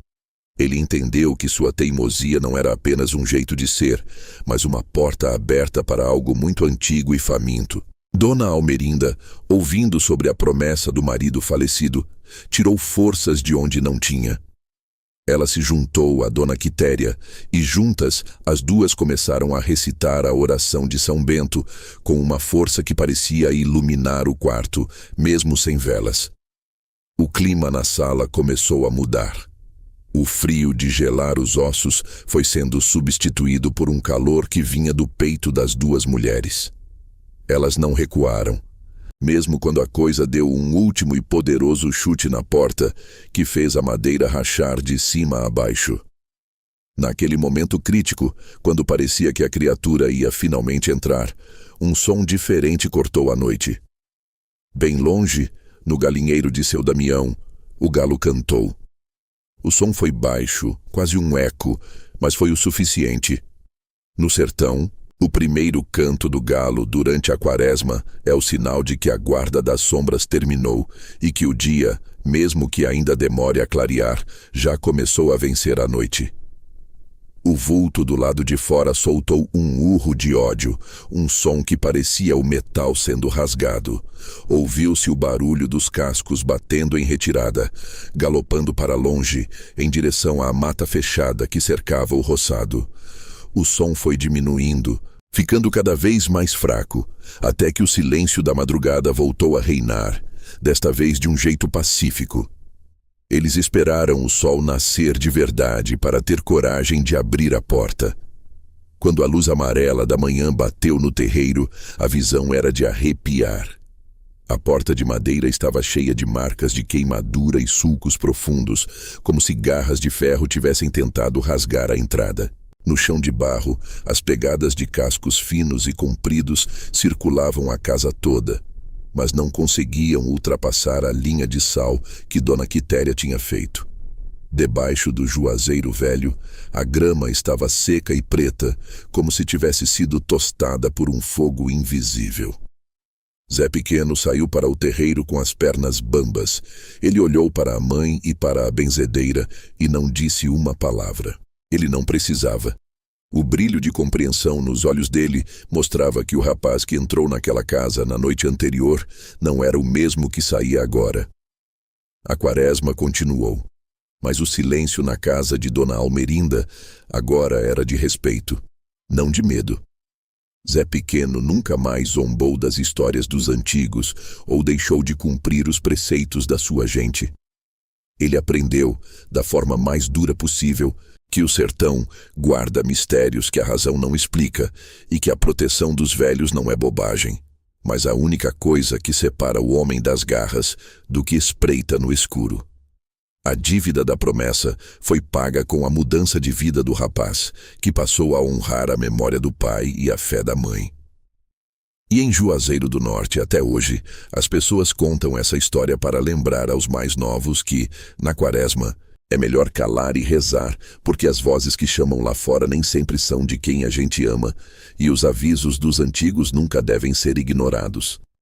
Ele entendeu que sua teimosia não era apenas um jeito de ser, mas uma porta aberta para algo muito antigo e faminto. Dona Almerinda, ouvindo sobre a promessa do marido falecido, tirou forças de onde não tinha. Ela se juntou a Dona Quitéria e juntas as duas começaram a recitar a oração de São Bento com uma força que parecia iluminar o quarto, mesmo sem velas. O clima na sala começou a mudar. O frio de gelar os ossos foi sendo substituído por um calor que vinha do peito das duas mulheres. Elas não recuaram, mesmo quando a coisa deu um último e poderoso chute na porta que fez a madeira rachar de cima a baixo. Naquele momento crítico, quando parecia que a criatura ia finalmente entrar, um som diferente cortou a noite. Bem longe, no galinheiro de seu Damião, o galo cantou. O som foi baixo, quase um eco, mas foi o suficiente. No sertão, o primeiro canto do galo durante a quaresma é o sinal de que a guarda das sombras terminou e que o dia, mesmo que ainda demore a clarear, já começou a vencer a noite. O vulto do lado de fora soltou um urro de ódio, um som que parecia o metal sendo rasgado. Ouviu-se o barulho dos cascos batendo em retirada, galopando para longe, em direção à mata fechada que cercava o roçado. O som foi diminuindo, ficando cada vez mais fraco, até que o silêncio da madrugada voltou a reinar, desta vez de um jeito pacífico. Eles esperaram o sol nascer de verdade para ter coragem de abrir a porta. Quando a luz amarela da manhã bateu no terreiro, a visão era de arrepiar. A porta de madeira estava cheia de marcas de queimadura e sulcos profundos, como se garras de ferro tivessem tentado rasgar a entrada. No chão de barro, as pegadas de cascos finos e compridos circulavam a casa toda, mas não conseguiam ultrapassar a linha de sal que Dona Quitéria tinha feito. Debaixo do juazeiro velho, a grama estava seca e preta, como se tivesse sido tostada por um fogo invisível. Zé Pequeno saiu para o terreiro com as pernas bambas. Ele olhou para a mãe e para a benzedeira e não disse uma palavra. Ele não precisava. O brilho de compreensão nos olhos dele mostrava que o rapaz que entrou naquela casa na noite anterior não era o mesmo que saía agora. A quaresma continuou, mas o silêncio na casa de Dona Almerinda agora era de respeito, não de medo. Zé Pequeno nunca mais zombou das histórias dos antigos ou deixou de cumprir os preceitos da sua gente. Ele aprendeu, da forma mais dura possível, que o sertão guarda mistérios que a razão não explica e que a proteção dos velhos não é bobagem, mas a única coisa que separa o homem das garras do que espreita no escuro. A dívida da promessa foi paga com a mudança de vida do rapaz, que passou a honrar a memória do pai e a fé da mãe. E em Juazeiro do Norte, até hoje, as pessoas contam essa história para lembrar aos mais novos que, na quaresma, é melhor calar e rezar, porque as vozes que chamam lá fora nem sempre são de quem a gente ama, e os avisos dos antigos nunca devem ser ignorados.